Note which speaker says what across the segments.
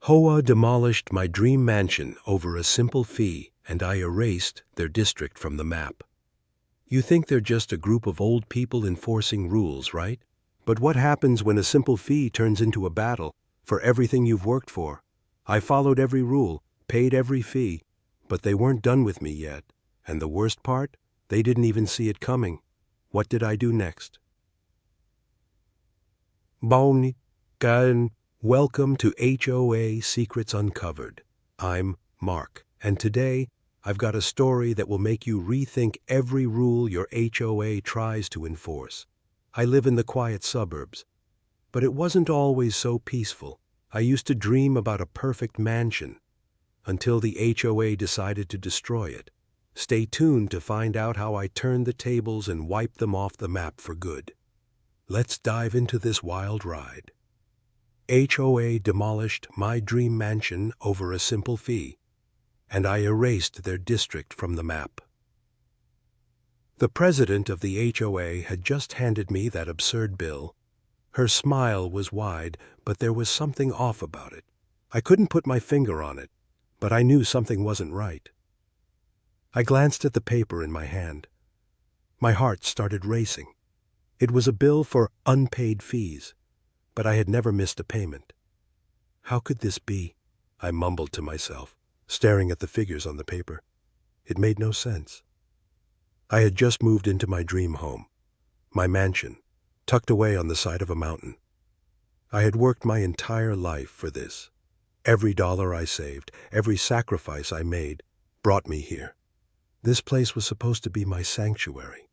Speaker 1: HOA demolished my dream mansion over a simple fee, and I erased their district from the map. You think they're just a group of old people enforcing rules, right? But what happens when a simple fee turns into a battle for everything you've worked for? I followed every rule, paid every fee, but they weren't done with me yet. And the worst part? They didn't even see it coming. What did I do next? Welcome to HOA Secrets Uncovered. I'm Mark, and today I've got a story that will make you rethink every rule your HOA tries to enforce. I live in the quiet suburbs, but it wasn't always so peaceful. I used to dream about a perfect mansion until the HOA decided to destroy it. Stay tuned to find out how I turned the tables and wiped them off the map for good. Let's dive into this wild ride. HOA demolished my dream mansion over a simple fee, and I erased their district from the map. The president of the HOA had just handed me that absurd bill. Her smile was wide, but there was something off about it. I couldn't put my finger on it, but I knew something wasn't right. I glanced at the paper in my hand. My heart started racing. It was a bill for unpaid fees, but I had never missed a payment. How could this be? I mumbled to myself, staring at the figures on the paper. It made no sense. I had just moved into my dream home, my mansion, tucked away on the side of a mountain. I had worked my entire life for this. Every dollar I saved, every sacrifice I made, brought me here. This place was supposed to be my sanctuary,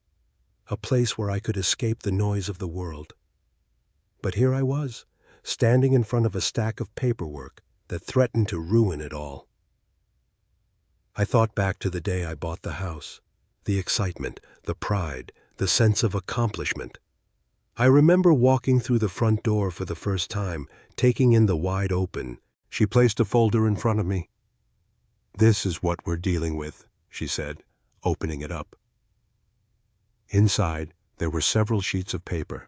Speaker 1: a place where I could escape the noise of the world. But here I was, standing in front of a stack of paperwork that threatened to ruin it all. I thought back to the day I bought the house, the excitement, the pride, the sense of accomplishment. I remember walking through the front door for the first time, taking in the wide open. She placed a folder in front of me. "This is what we're dealing with," she said, opening it up. Inside, there were several sheets of paper,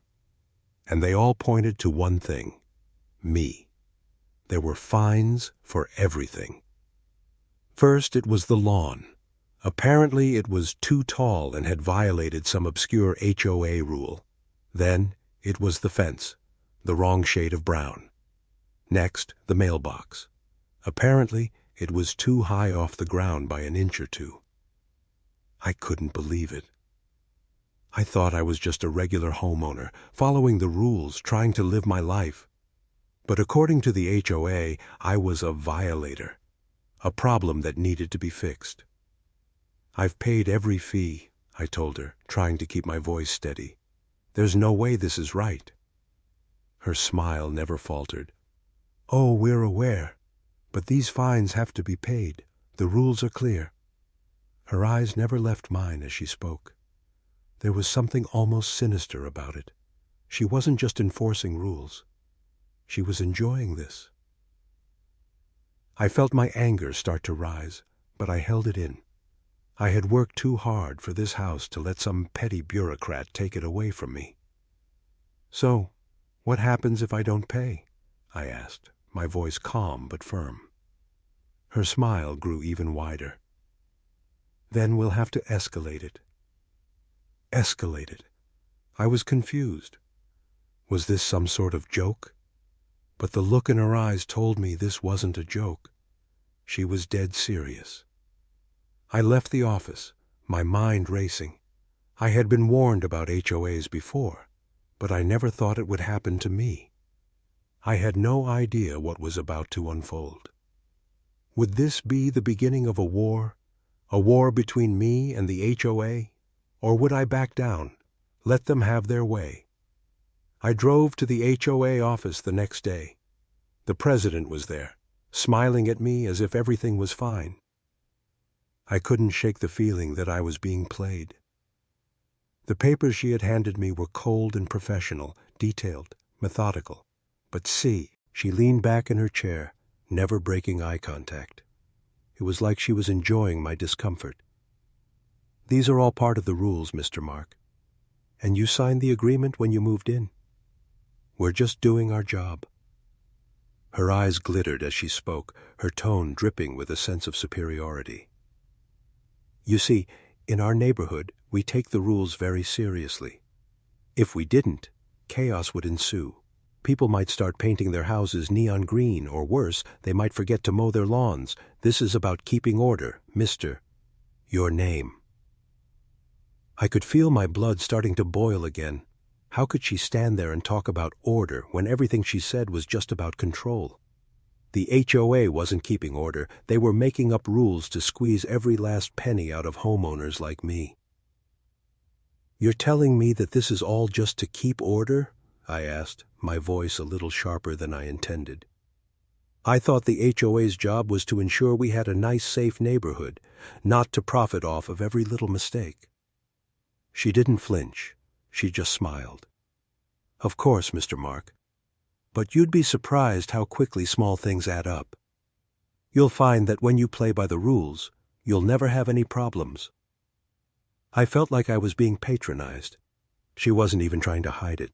Speaker 1: and they all pointed to one thing: me. There were fines for everything. First, it was the lawn. Apparently, it was too tall and had violated some obscure HOA rule. Then, it was the fence, the wrong shade of brown. Next, the mailbox. Apparently, it was too high off the ground by an inch or two. I couldn't believe it. I thought I was just a regular homeowner, following the rules, trying to live my life. But according to the HOA, I was a violator, a problem that needed to be fixed. "I've paid every fee," I told her, trying to keep my voice steady. "There's no way this is right." Her smile never faltered. "Oh, we're aware, but these fines have to be paid. The rules are clear." Her eyes never left mine as she spoke. There was something almost sinister about it. She wasn't just enforcing rules. She was enjoying this. I felt my anger start to rise, but I held it in. I had worked too hard for this house to let some petty bureaucrat take it away from me. "So, what happens if I don't pay?" I asked, my voice calm but firm. Her smile grew even wider. "Then we'll have to escalate it." Escalate it. I was confused. Was this some sort of joke? But the look in her eyes told me this wasn't a joke. She was dead serious. I left the office, my mind racing. I had been warned about HOAs before, but I never thought it would happen to me. I had no idea what was about to unfold. Would this be the beginning of a war between me and the HOA? Or would I back down, let them have their way? I drove to the HOA office the next day. The president was there, smiling at me as if everything was fine. I couldn't shake the feeling that I was being played. The papers she had handed me were cold and professional, detailed, methodical. But she leaned back in her chair, never breaking eye contact. It was like she was enjoying my discomfort. "These are all part of the rules, Mr. Mark. And you signed the agreement when you moved in. We're just doing our job." Her eyes glittered as she spoke, her tone dripping with a sense of superiority. You see, in our neighborhood, we take the rules very seriously. If we didn't, chaos would ensue. People might start painting their houses neon green, or worse, they might forget to mow their lawns. This is about keeping order, Mr. Your name. I could feel my blood starting to boil again. How could she stand there and talk about order when everything she said was just about control? The HOA wasn't keeping order. They were making up rules to squeeze every last penny out of homeowners like me. You're telling me that this is all just to keep order? I asked, my voice a little sharper than I intended. I thought the HOA's job was to ensure we had a nice, safe neighborhood, not to profit off of every little mistake. She didn't flinch. She just smiled. Of course, Mr. Mark. But you'd be surprised how quickly small things add up. You'll find that when you play by the rules, you'll never have any problems. I felt like I was being patronized. She wasn't even trying to hide it.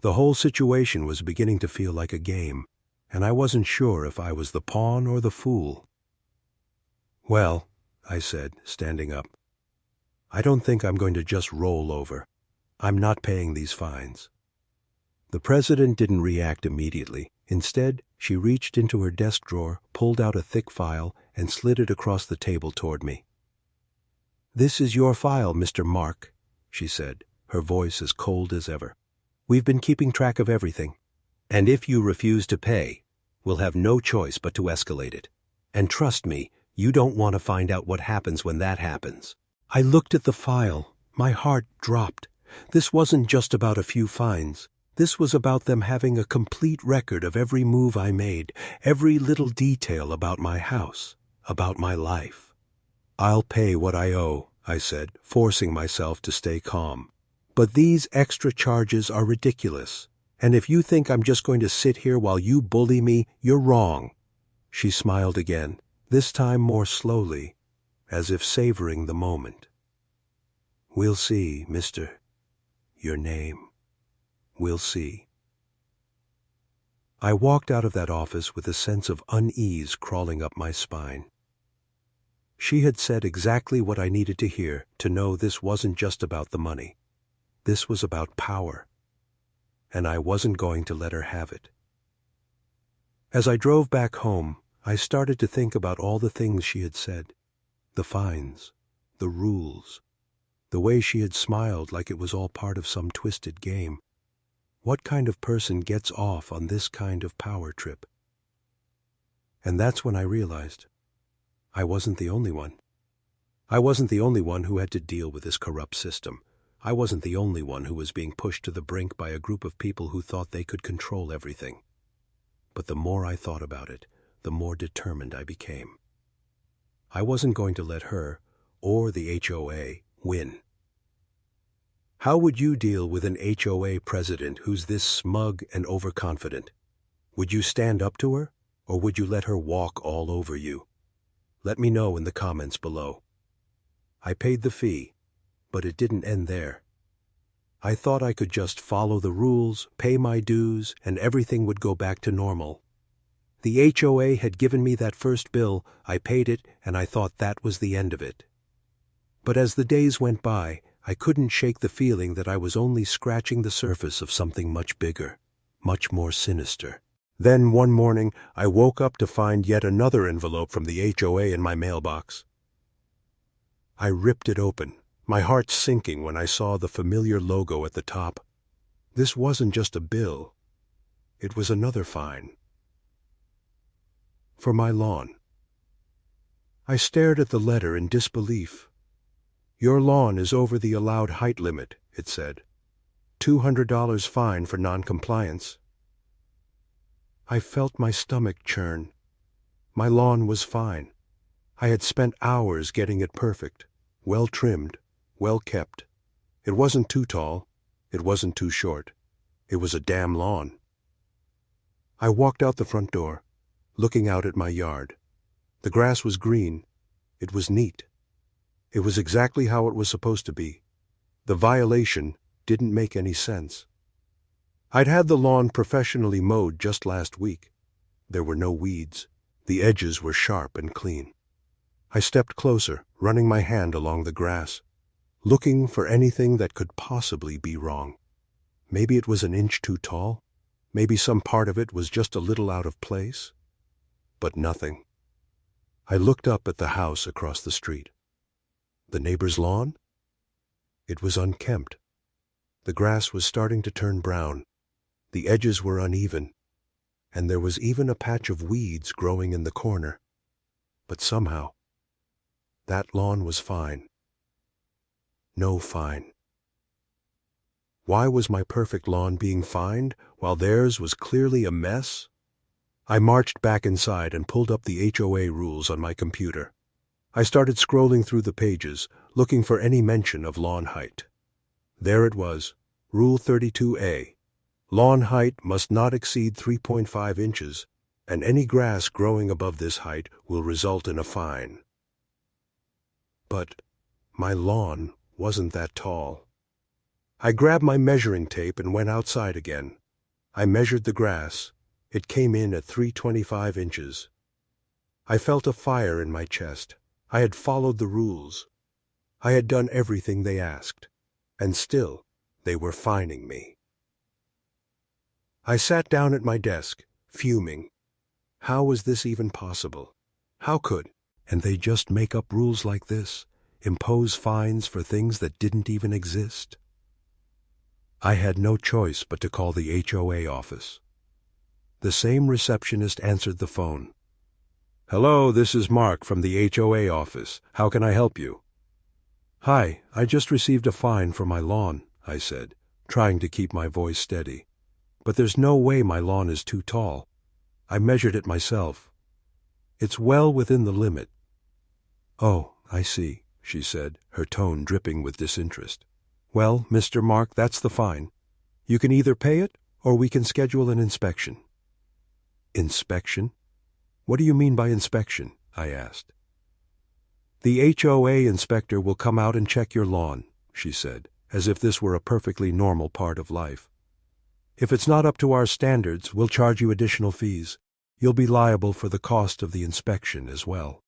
Speaker 1: The whole situation was beginning to feel like a game, and I wasn't sure if I was the pawn or the fool. Well, I said, standing up, I don't think I'm going to just roll over. I'm not paying these fines. The president didn't react immediately. Instead, she reached into her desk drawer, pulled out a thick file, and slid it across the table toward me. This is your file, Mr. Mark, she said, her voice as cold as ever. We've been keeping track of everything. And if you refuse to pay, we'll have no choice but to escalate it. And trust me, you don't want to find out what happens when that happens. I looked at the file. My heart dropped. This wasn't just about a few fines. This was about them having a complete record of every move I made, every little detail about my house, about my life. I'll pay what I owe, I said, forcing myself to stay calm. But these extra charges are ridiculous. And if you think I'm just going to sit here while you bully me, you're wrong. She smiled again, this time more slowly, as if savoring the moment. We'll see, Mr. Your name. We'll see. I walked out of that office with a sense of unease crawling up my spine. She had said exactly what I needed to hear to know this wasn't just about the money. This was about power. And I wasn't going to let her have it. As I drove back home, I started to think about all the things she had said. The fines, the rules, the way she had smiled like it was all part of some twisted game. What kind of person gets off on this kind of power trip? And that's when I realized I wasn't the only one. I wasn't the only one who had to deal with this corrupt system. I wasn't the only one who was being pushed to the brink by a group of people who thought they could control everything. But the more I thought about it, the more determined I became. I wasn't going to let her, or the HOA, win. How would you deal with an HOA president who's this smug and overconfident? Would you stand up to her, or would you let her walk all over you? Let me know in the comments below. I paid the fee, but it didn't end there. I thought I could just follow the rules, pay my dues, and everything would go back to normal. The HOA had given me that first bill, I paid it, and I thought that was the end of it. But as the days went by, I couldn't shake the feeling that I was only scratching the surface of something much bigger, much more sinister. Then one morning, I woke up to find yet another envelope from the HOA in my mailbox. I ripped it open, my heart sinking when I saw the familiar logo at the top. This wasn't just a bill. It was another fine. For my lawn. I stared at the letter in disbelief. Your lawn is over the allowed height limit, it said. $200 fine for noncompliance. I felt my stomach churn. My lawn was fine. I had spent hours getting it perfect, well trimmed, well kept. It wasn't too tall. It wasn't too short. It was a damn lawn. I walked out the front door, looking out at my yard. The grass was green. It was neat. It was exactly how it was supposed to be. The violation didn't make any sense. I'd had the lawn professionally mowed just last week. There were no weeds. The edges were sharp and clean. I stepped closer, running my hand along the grass, looking for anything that could possibly be wrong. Maybe it was an inch too tall. Maybe some part of it was just a little out of place. But nothing. I looked up at the house across the street. The neighbor's lawn? It was unkempt. The grass was starting to turn brown. The edges were uneven, and there was even a patch of weeds growing in the corner. But somehow, that lawn was fine. No fine. Why was my perfect lawn being fined while theirs was clearly a mess? I marched back inside and pulled up the HOA rules on my computer. I started scrolling through the pages, looking for any mention of lawn height. There it was, Rule 32A. Lawn height must not exceed 3.5 inches, and any grass growing above this height will result in a fine. But my lawn wasn't that tall. I grabbed my measuring tape and went outside again. I measured the grass. It came in at 3.25 inches. I felt a fire in my chest. I had followed the rules. I had done everything they asked, and still they were fining me. I sat down at my desk, fuming. How was this even possible? How could? And they just make up rules like this, impose fines for things that didn't even exist? I had no choice but to call the HOA office. The same receptionist answered the phone. "Hello, this is Mark from the HOA office. How can I help you?" "Hi, I just received a fine for my lawn," I said, trying to keep my voice steady. "But there's no way my lawn is too tall. I measured it myself. It's well within the limit." "Oh, I see," she said, her tone dripping with disinterest. "Well, Mr. Mark, that's the fine. You can either pay it or we can schedule an inspection." "Inspection? What do you mean by inspection?" I asked. "The HOA inspector will come out and check your lawn," she said, as if this were a perfectly normal part of life. "If it's not up to our standards, we'll charge you additional fees. You'll be liable for the cost of the inspection as well."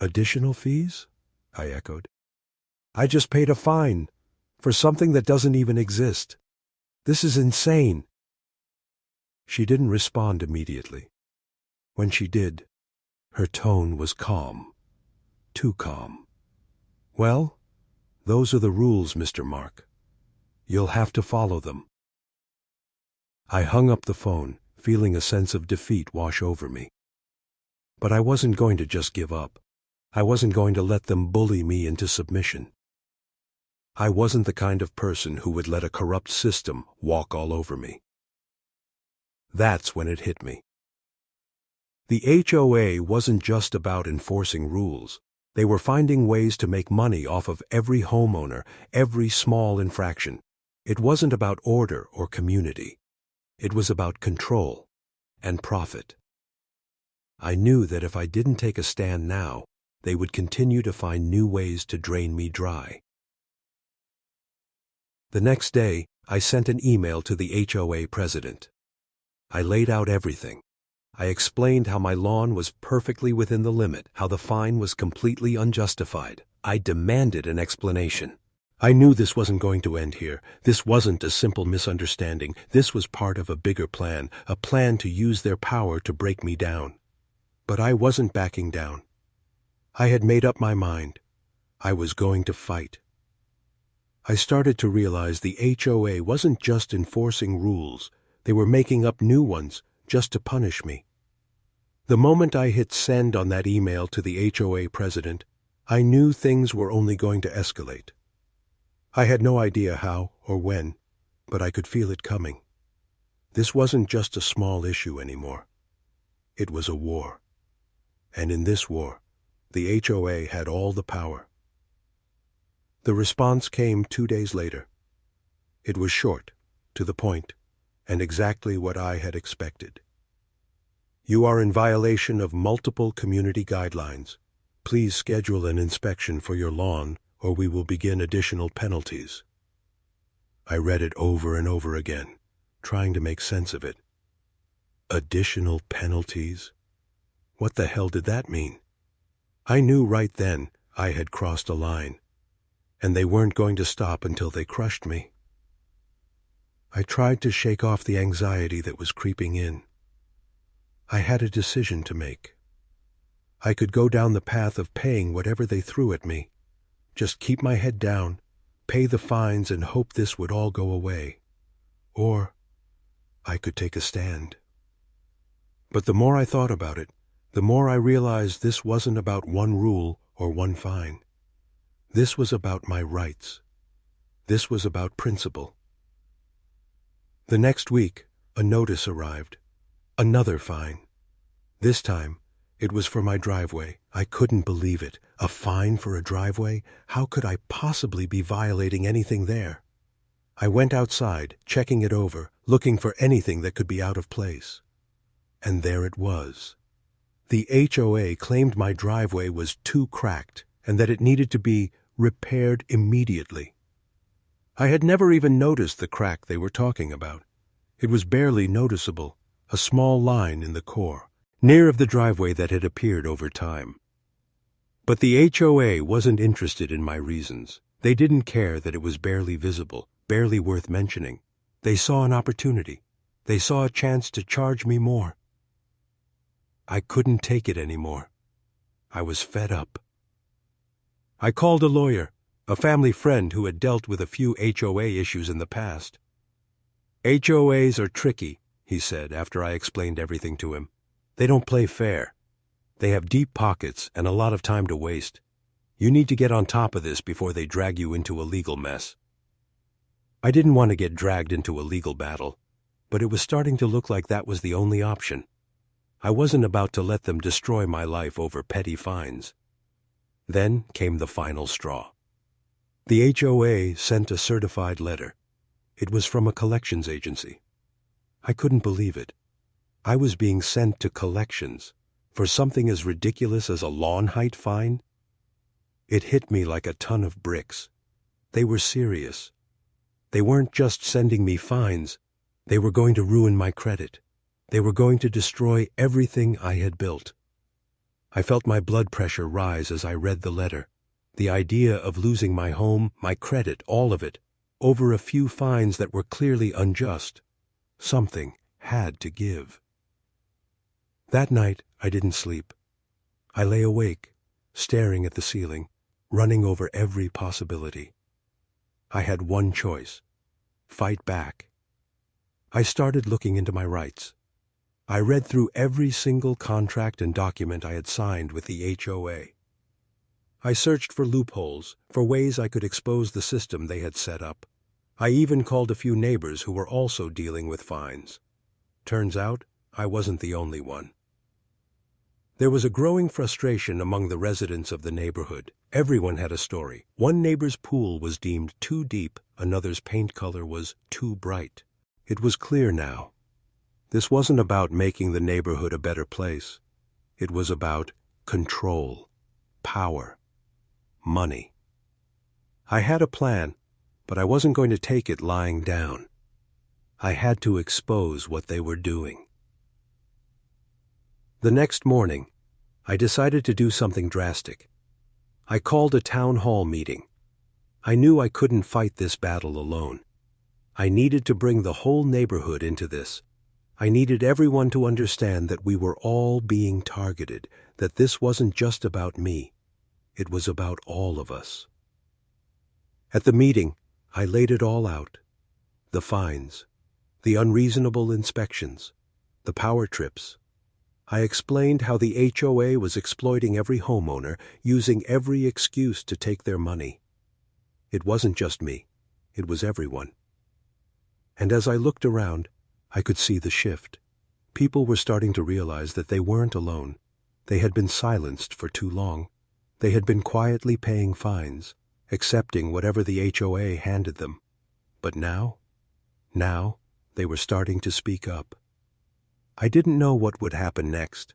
Speaker 1: "Additional fees?" I echoed. "I just paid a fine for something that doesn't even exist. This is insane." She didn't respond immediately. When she did, her tone was calm. Too calm. "Well, those are the rules, Mr. Mark. You'll have to follow them." I hung up the phone, feeling a sense of defeat wash over me. But I wasn't going to just give up. I wasn't going to let them bully me into submission. I wasn't the kind of person who would let a corrupt system walk all over me. That's when it hit me. The HOA wasn't just about enforcing rules. They were finding ways to make money off of every homeowner, every small infraction. It wasn't about order or community. It was about control and profit. I knew that if I didn't take a stand now, they would continue to find new ways to drain me dry. The next day, I sent an email to the HOA president. I laid out everything. I explained how my lawn was perfectly within the limit, how the fine was completely unjustified. I demanded an explanation. I knew this wasn't going to end here. This wasn't a simple misunderstanding. This was part of a bigger plan, a plan to use their power to break me down. But I wasn't backing down. I had made up my mind. I was going to fight. I started to realize the HOA wasn't just enforcing rules. They were making up new ones just to punish me. The moment I hit send on that email to the HOA president, I knew things were only going to escalate. I had no idea how or when, but I could feel it coming. This wasn't just a small issue anymore. It was a war. And in this war, the HOA had all the power. The response came 2 days later. It was short, to the point, and exactly what I had expected. "You are in violation of multiple community guidelines. Please schedule an inspection for your lawn, or we will begin additional penalties." I read it over and over again, trying to make sense of it. Additional penalties? What the hell did that mean? I knew right then I had crossed a line, and they weren't going to stop until they crushed me. I tried to shake off the anxiety that was creeping in. I had a decision to make. I could go down the path of paying whatever they threw at me, just keep my head down, pay the fines, and hope this would all go away. Or I could take a stand. But the more I thought about it, the more I realized this wasn't about one rule or one fine. This was about my rights. This was about principle. The next week, a notice arrived. Another fine. This time, it was for my driveway. I couldn't believe it. A fine for a driveway? How could I possibly be violating anything there? I went outside, checking it over, looking for anything that could be out of place. And there it was. The HOA claimed my driveway was too cracked and that it needed to be repaired immediately. I had never even noticed the crack they were talking about. It was barely noticeable, a small line in the core, near of the driveway that had appeared over time. But the HOA wasn't interested in my reasons. They didn't care that it was barely visible, barely worth mentioning. They saw an opportunity. They saw a chance to charge me more. I couldn't take it anymore. I was fed up. I called a lawyer, a family friend who had dealt with a few HOA issues in the past. HOAs are tricky, he said after I explained everything to him. They don't play fair. They have deep pockets and a lot of time to waste. You need to get on top of this before they drag you into a legal mess. I didn't want to get dragged into a legal battle, but it was starting to look like that was the only option. I wasn't about to let them destroy my life over petty fines. Then came the final straw. The HOA sent a certified letter. It was from a collections agency. I couldn't believe it. I was being sent to collections for something as ridiculous as a lawn height fine? It hit me like a ton of bricks. They were serious. They weren't just sending me fines. They were going to ruin my credit. They were going to destroy everything I had built. I felt my blood pressure rise as I read the letter. The idea of losing my home, my credit, all of it, over a few fines that were clearly unjust. Something had to give. That night, I didn't sleep. I lay awake, staring at the ceiling, running over every possibility. I had one choice: fight back. I started looking into my rights. I read through every single contract and document I had signed with the HOA. I searched for loopholes, for ways I could expose the system they had set up. I even called a few neighbors who were also dealing with fines. Turns out, I wasn't the only one. There was a growing frustration among the residents of the neighborhood. Everyone had a story. One neighbor's pool was deemed too deep, another's paint color was too bright. It was clear now. This wasn't about making the neighborhood a better place. It was about control, power, money. I had a plan, but I wasn't going to take it lying down. I had to expose what they were doing. The next morning, I decided to do something drastic. I called a town hall meeting. I knew I couldn't fight this battle alone. I needed to bring the whole neighborhood into this. I needed everyone to understand that we were all being targeted, that this wasn't just about me. It was about all of us. At the meeting, I laid it all out. The fines, the unreasonable inspections, the power trips. I explained how the HOA was exploiting every homeowner, using every excuse to take their money. It wasn't just me. It was everyone. And as I looked around, I could see the shift. People were starting to realize that they weren't alone. They had been silenced for too long. They had been quietly paying fines, accepting whatever the HOA handed them. But now they were starting to speak up. I didn't know what would happen next,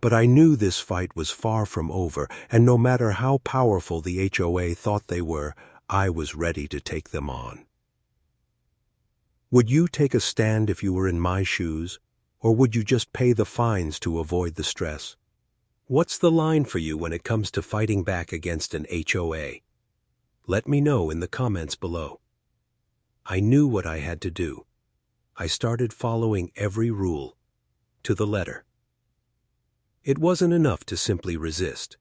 Speaker 1: but I knew this fight was far from over, and no matter how powerful the HOA thought they were, I was ready to take them on. Would you take a stand if you were in my shoes? Or would you just pay the fines to avoid the stress? What's the line for you when it comes to fighting back against an HOA? Let me know in the comments below. I knew what I had to do. I started following every rule, to the letter. It wasn't enough to simply resist.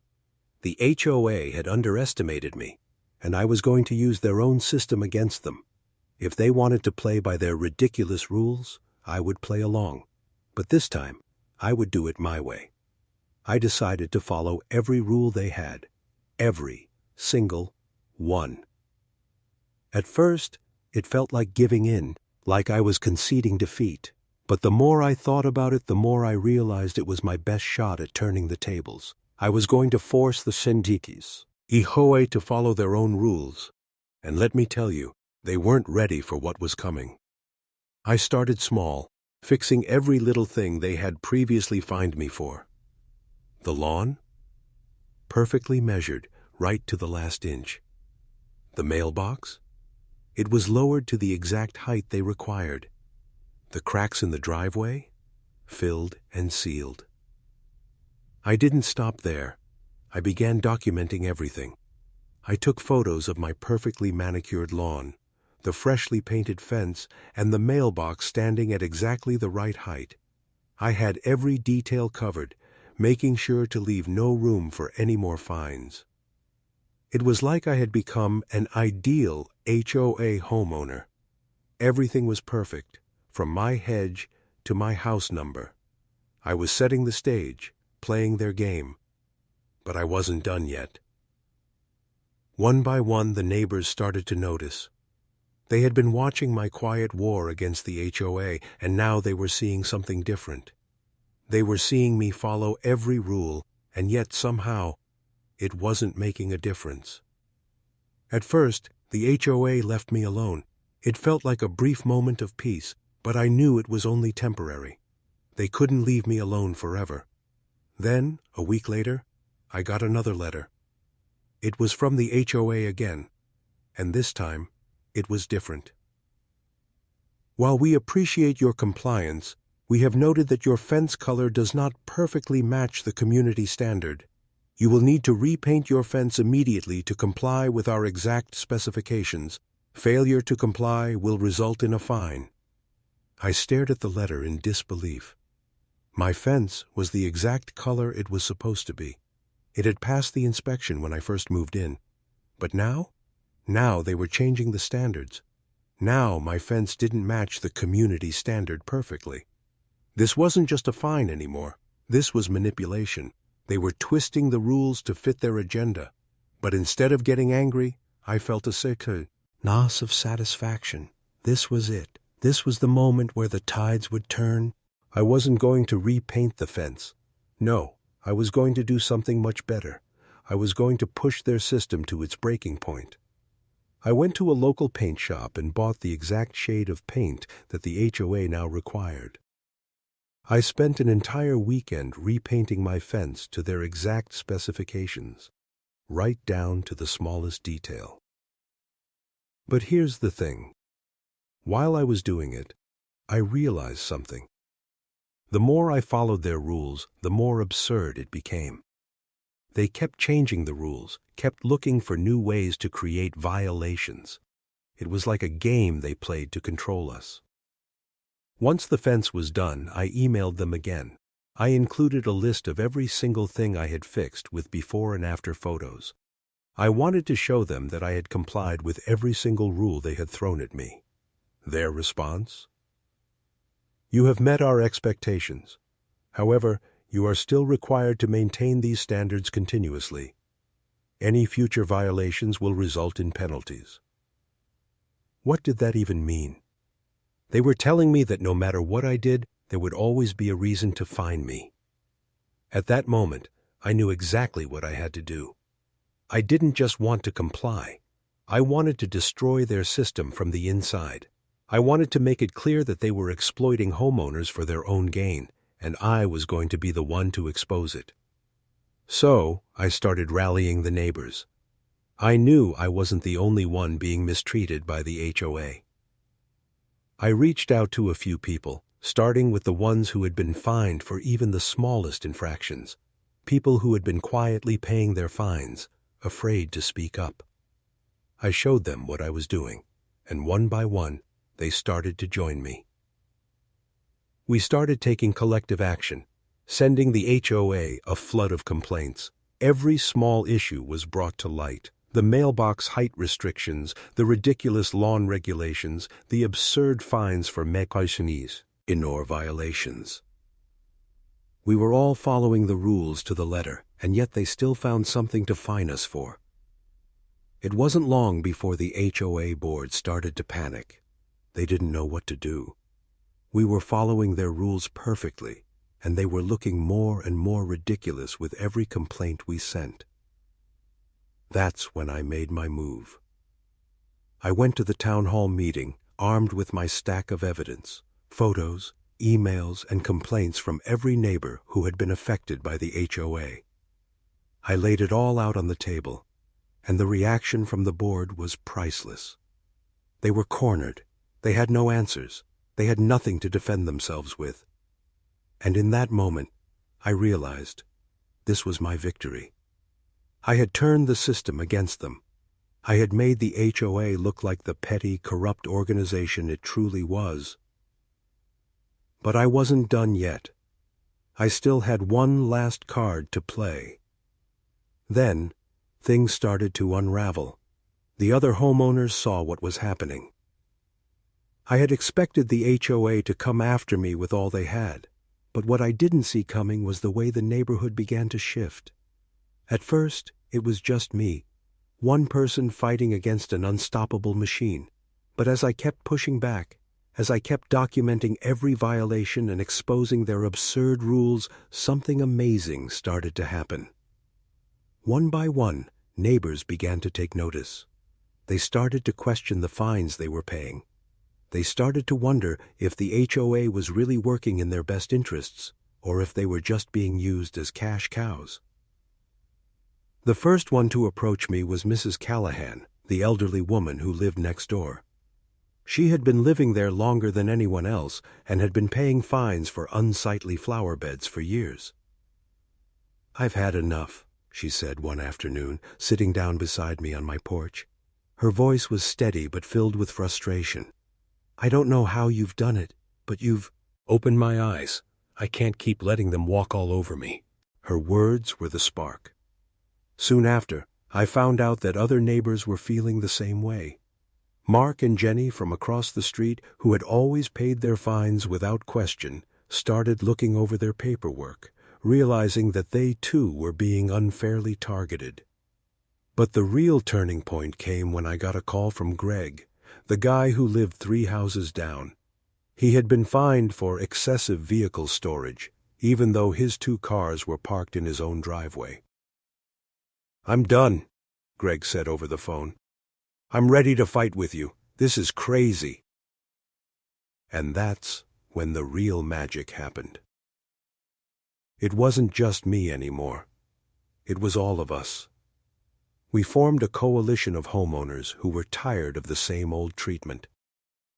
Speaker 1: The HOA had underestimated me, and I was going to use their own system against them. If they wanted to play by their ridiculous rules, I would play along. But this time, I would do it my way. I decided to follow every rule they had. Every single one. At first, it felt like giving in, like I was conceding defeat. But the more I thought about it, the more I realized it was my best shot at turning the tables. I was going to force the syndics, HOA, to follow their own rules. And let me tell you, they weren't ready for what was coming. I started small, fixing every little thing they had previously fined me for. The lawn? Perfectly measured, right to the last inch. The mailbox? It was lowered to the exact height they required. The cracks in the driveway? Filled and sealed. I didn't stop there. I began documenting everything. I took photos of my perfectly manicured lawn, the freshly painted fence, and the mailbox standing at exactly the right height. I had every detail covered, making sure to leave no room for any more fines. It was like I had become an ideal HOA homeowner. Everything was perfect, from my hedge to my house number. I was setting the stage, playing their game. But I wasn't done yet. One by one, the neighbors started to notice. They had been watching my quiet war against the HOA, and now they were seeing something different. They were seeing me follow every rule, and yet somehow, it wasn't making a difference. At first, the HOA left me alone. It felt like a brief moment of peace, but I knew it was only temporary. They couldn't leave me alone forever. Then, a week later, I got another letter. It was from the HOA again, and this time, it was different. While we appreciate your compliance, we have noted that your fence color does not perfectly match the community standard. You will need to repaint your fence immediately to comply with our exact specifications. Failure to comply will result in a fine. I stared at the letter in disbelief. My fence was the exact color it was supposed to be. It had passed the inspection when I first moved in. But now they were changing the standards. Now my fence didn't match the community standard perfectly. This wasn't just a fine anymore. This was manipulation. They were twisting the rules to fit their agenda. But instead of getting angry, I felt a sense of satisfaction. This was it. This was the moment where the tides would turn. I wasn't going to repaint the fence. No, I was going to do something much better. I was going to push their system to its breaking point. I went to a local paint shop and bought the exact shade of paint that the HOA now required. I spent an entire weekend repainting my fence to their exact specifications, right down to the smallest detail. But here's the thing. While I was doing it, I realized something. The more I followed their rules, the more absurd it became. They kept changing the rules, kept looking for new ways to create violations. It was like a game they played to control us. Once the fence was done, I emailed them again. I included a list of every single thing I had fixed with before and after photos. I wanted to show them that I had complied with every single rule they had thrown at me. Their response? You have met our expectations. However, you are still required to maintain these standards continuously. Any future violations will result in penalties. What did that even mean? They were telling me that no matter what I did, there would always be a reason to fine me. At that moment, I knew exactly what I had to do. I didn't just want to comply. I wanted to destroy their system from the inside. I wanted to make it clear that they were exploiting homeowners for their own gain, and I was going to be the one to expose it. So, I started rallying the neighbors. I knew I wasn't the only one being mistreated by the HOA. I reached out to a few people, starting with the ones who had been fined for even the smallest infractions, people who had been quietly paying their fines, afraid to speak up. I showed them what I was doing, and one by one, they started to join me. We started taking collective action, sending the HOA a flood of complaints. Every small issue was brought to light. The mailbox height restrictions, the ridiculous lawn regulations, the absurd fines for mécanismes or violations. We were all following the rules to the letter, and yet they still found something to fine us for. It wasn't long before the HOA board started to panic. They didn't know what to do. We were following their rules perfectly, and they were looking more and more ridiculous with every complaint we sent. That's when I made my move. I went to the town hall meeting, armed with my stack of evidence, photos, emails, and complaints from every neighbor who had been affected by the HOA. I laid it all out on the table, and the reaction from the board was priceless. They were cornered. They had no answers. They had nothing to defend themselves with. And in that moment, I realized this was my victory. I had turned the system against them. I had made the HOA look like the petty, corrupt organization it truly was. But I wasn't done yet. I still had one last card to play. Then, things started to unravel. The other homeowners saw what was happening. I had expected the HOA to come after me with all they had, but what I didn't see coming was the way the neighborhood began to shift. At first, it was just me, one person fighting against an unstoppable machine. But as I kept pushing back, as I kept documenting every violation and exposing their absurd rules, something amazing started to happen. One by one, neighbors began to take notice. They started to question the fines they were paying. They started to wonder if the HOA was really working in their best interests, or if they were just being used as cash cows. The first one to approach me was Mrs. Callahan, the elderly woman who lived next door. She had been living there longer than anyone else and had been paying fines for unsightly flower beds for years. "I've had enough," she said one afternoon, sitting down beside me on my porch. Her voice was steady but filled with frustration. "I don't know how you've done it, but you've opened my eyes. I can't keep letting them walk all over me." Her words were the spark. Soon after, I found out that other neighbors were feeling the same way. Mark and Jenny from across the street, who had always paid their fines without question, started looking over their paperwork, realizing that they too were being unfairly targeted. But the real turning point came when I got a call from Greg, the guy who lived 3 houses down. He had been fined for excessive vehicle storage, even though his 2 cars were parked in his own driveway. "I'm done," Greg said over the phone. "I'm ready to fight with you. This is crazy." And that's when the real magic happened. It wasn't just me anymore. It was all of us. We formed a coalition of homeowners who were tired of the same old treatment.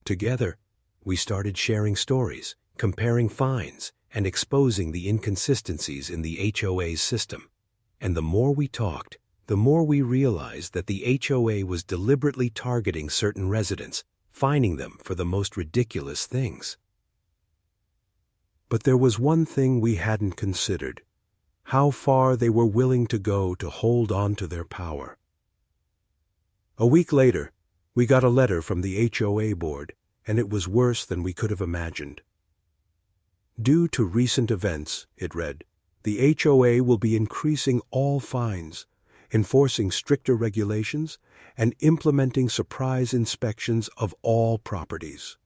Speaker 1: Together, we started sharing stories, comparing fines, and exposing the inconsistencies in the HOA's system. And the more we talked, the more we realized that the HOA was deliberately targeting certain residents, fining them for the most ridiculous things. But there was one thing we hadn't considered: how far they were willing to go to hold on to their power. A week later, we got a letter from the HOA board, and it was worse than we could have imagined. "Due to recent events," it read, "the HOA will be increasing all fines, enforcing stricter regulations, and implementing surprise inspections of all properties."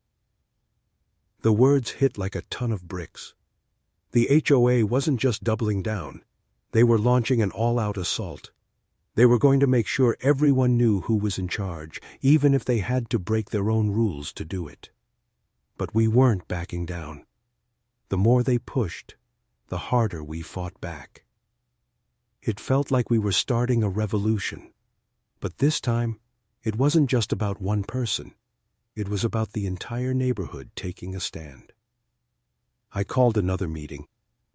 Speaker 1: The words hit like a ton of bricks. The HOA wasn't just doubling down. They were launching an all-out assault. They were going to make sure everyone knew who was in charge, even if they had to break their own rules to do it. But we weren't backing down. The more they pushed, the harder we fought back. It felt like we were starting a revolution. But this time, it wasn't just about one person. It was about the entire neighborhood taking a stand. I called another meeting,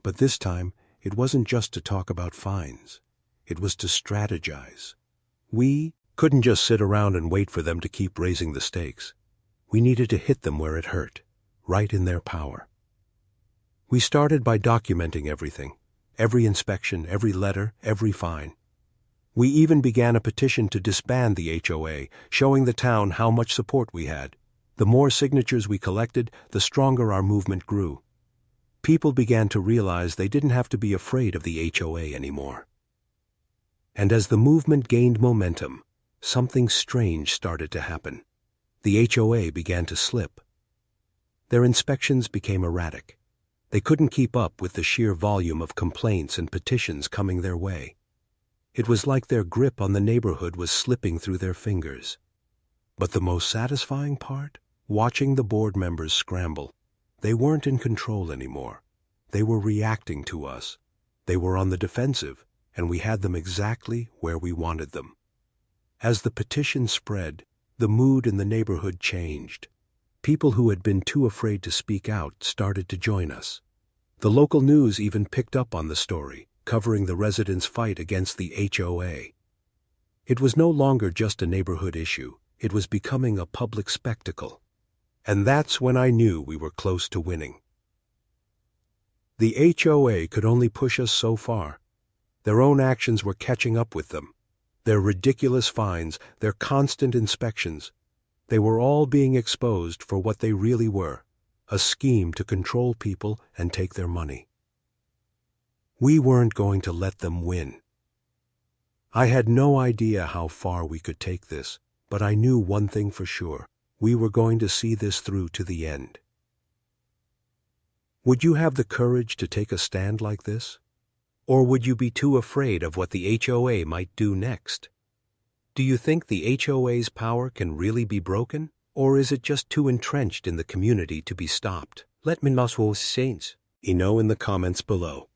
Speaker 1: but this time it wasn't just to talk about fines. It was to strategize. We couldn't just sit around and wait for them to keep raising the stakes. We needed to hit them where it hurt, right in their power. We started by documenting everything, every inspection, every letter, every fine. We even began a petition to disband the HOA, showing the town how much support we had. The more signatures we collected, the stronger our movement grew. People began to realize they didn't have to be afraid of the HOA anymore. And as the movement gained momentum, something strange started to happen. The HOA began to slip. Their inspections became erratic. They couldn't keep up with the sheer volume of complaints and petitions coming their way. It was like their grip on the neighborhood was slipping through their fingers. But the most satisfying part? Watching the board members scramble. They weren't in control anymore. They were reacting to us. They were on the defensive, and we had them exactly where we wanted them. As the petition spread, the mood in the neighborhood changed. People who had been too afraid to speak out started to join us. The local news even picked up on the story, covering the residents' fight against the HOA. It was no longer just a neighborhood issue. It was becoming a public spectacle. And that's when I knew we were close to winning. The HOA could only push us so far. Their own actions were catching up with them. Their ridiculous fines, their constant inspections, they were all being exposed for what they really were, a scheme to control people and take their money. We weren't going to let them win. I had no idea how far we could take this, but I knew one thing for sure. We were going to see this through to the end. Would you have the courage to take a stand like this? Or would you be too afraid of what the HOA might do next? Do you think the HOA's power can really be broken? Or is it just too entrenched in the community to be stopped? Let me know what saints. Know in the comments below.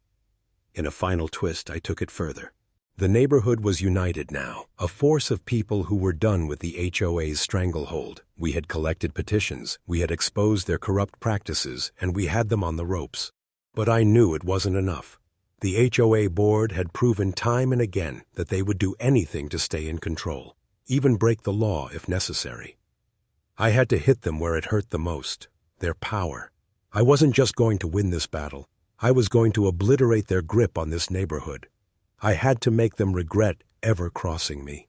Speaker 1: In a final twist, I took it further. The neighborhood was united now, a force of people who were done with the HOA's stranglehold. We had collected petitions, we had exposed their corrupt practices, and we had them on the ropes. But I knew it wasn't enough. The HOA board had proven time and again that they would do anything to stay in control, even break the law if necessary. I had to hit them where it hurt the most, their power. I wasn't just going to win this battle. I was going to obliterate their grip on this neighborhood. I had to make them regret ever crossing me.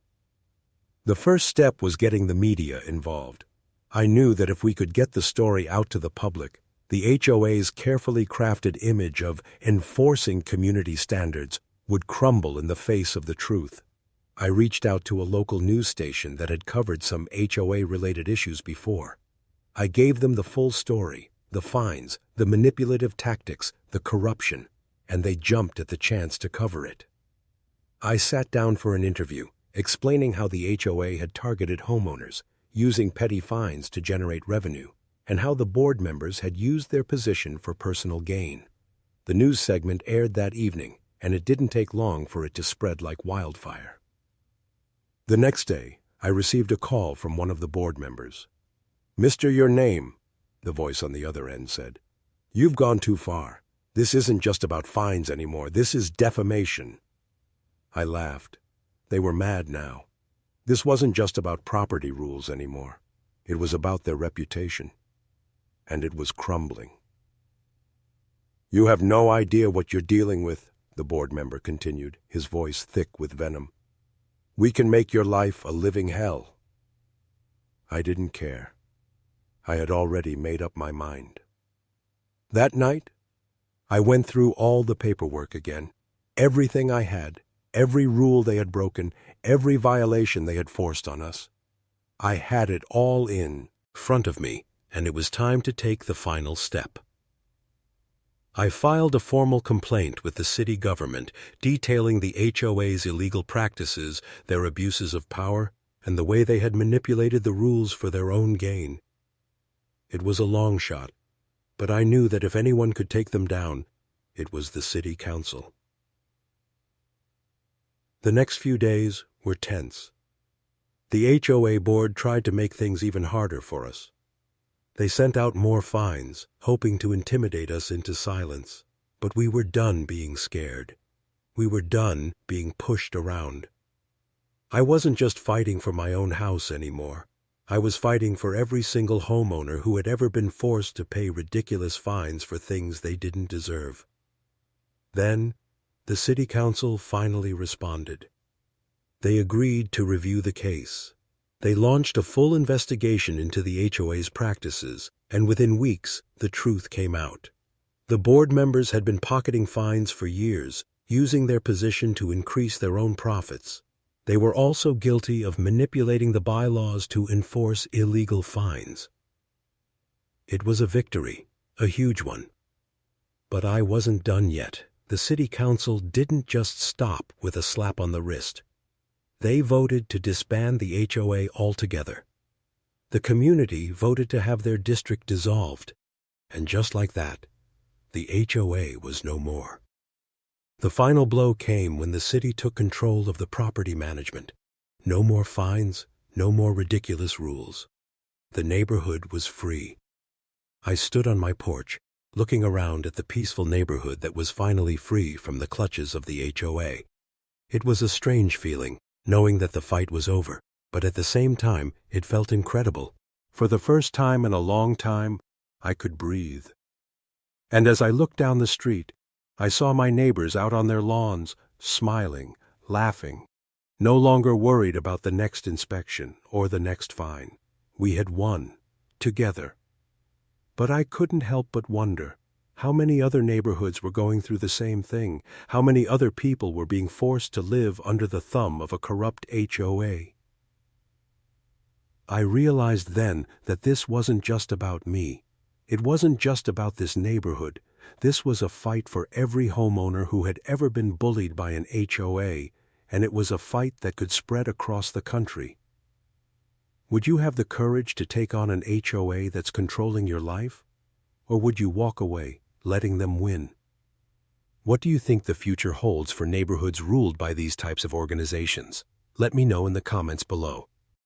Speaker 1: The first step was getting the media involved. I knew that if we could get the story out to the public, the HOA's carefully crafted image of enforcing community standards would crumble in the face of the truth. I reached out to a local news station that had covered some HOA-related issues before. I gave them the full story, the fines, the manipulative tactics, the corruption, and they jumped at the chance to cover it. I sat down for an interview, explaining how the HOA had targeted homeowners, using petty fines to generate revenue, and how the board members had used their position for personal gain. The news segment aired that evening, and it didn't take long for it to spread like wildfire. The next day, I received a call from one of the board members. "Mr. Your name," the voice on the other end said. "You've gone too far. This isn't just about fines anymore. This is defamation." I laughed. They were mad now. This wasn't just about property rules anymore. It was about their reputation. And it was crumbling. "You have no idea what you're dealing with," the board member continued, his voice thick with venom. "We can make your life a living hell." I didn't care. I had already made up my mind. That night, I went through all the paperwork again, everything I had, every rule they had broken, every violation they had forced on us. I had it all in front of me, and it was time to take the final step. I filed a formal complaint with the city government detailing the HOA's illegal practices, their abuses of power, and the way they had manipulated the rules for their own gain. It was a long shot, but I knew that if anyone could take them down, it was the city council. The next few days were tense. The HOA board tried to make things even harder for us. They sent out more fines, hoping to intimidate us into silence. But we were done being scared. We were done being pushed around. I wasn't just fighting for my own house anymore. I was fighting for every single homeowner who had ever been forced to pay ridiculous fines for things they didn't deserve. Then, the city council finally responded. They agreed to review the case. They launched a full investigation into the HOA's practices, and within weeks, the truth came out. The board members had been pocketing fines for years, using their position to increase their own profits. They were also guilty of manipulating the bylaws to enforce illegal fines. It was a victory, a huge one. But I wasn't done yet. The city council didn't just stop with a slap on the wrist. They voted to disband the HOA altogether. The community voted to have their district dissolved, and just like that, the HOA was no more. The final blow came when the city took control of the property management. No more fines, no more ridiculous rules. The neighborhood was free. I stood on my porch, looking around at the peaceful neighborhood that was finally free from the clutches of the HOA. It was a strange feeling, knowing that the fight was over, but at the same time, it felt incredible. For the first time in a long time, I could breathe. And as I looked down the street, I saw my neighbors out on their lawns, smiling, laughing, no longer worried about the next inspection or the next fine. We had won, together. But I couldn't help but wonder how many other neighborhoods were going through the same thing, how many other people were being forced to live under the thumb of a corrupt HOA. I realized then that this wasn't just about me. It wasn't just about this neighborhood. This was a fight for every homeowner who had ever been bullied by an HOA, and it was a fight that could spread across the country. Would you have the courage to take on an HOA that's controlling your life? Or would you walk away, letting them win? What do you think the future holds for neighborhoods ruled by these types of organizations? Let me know in the comments below.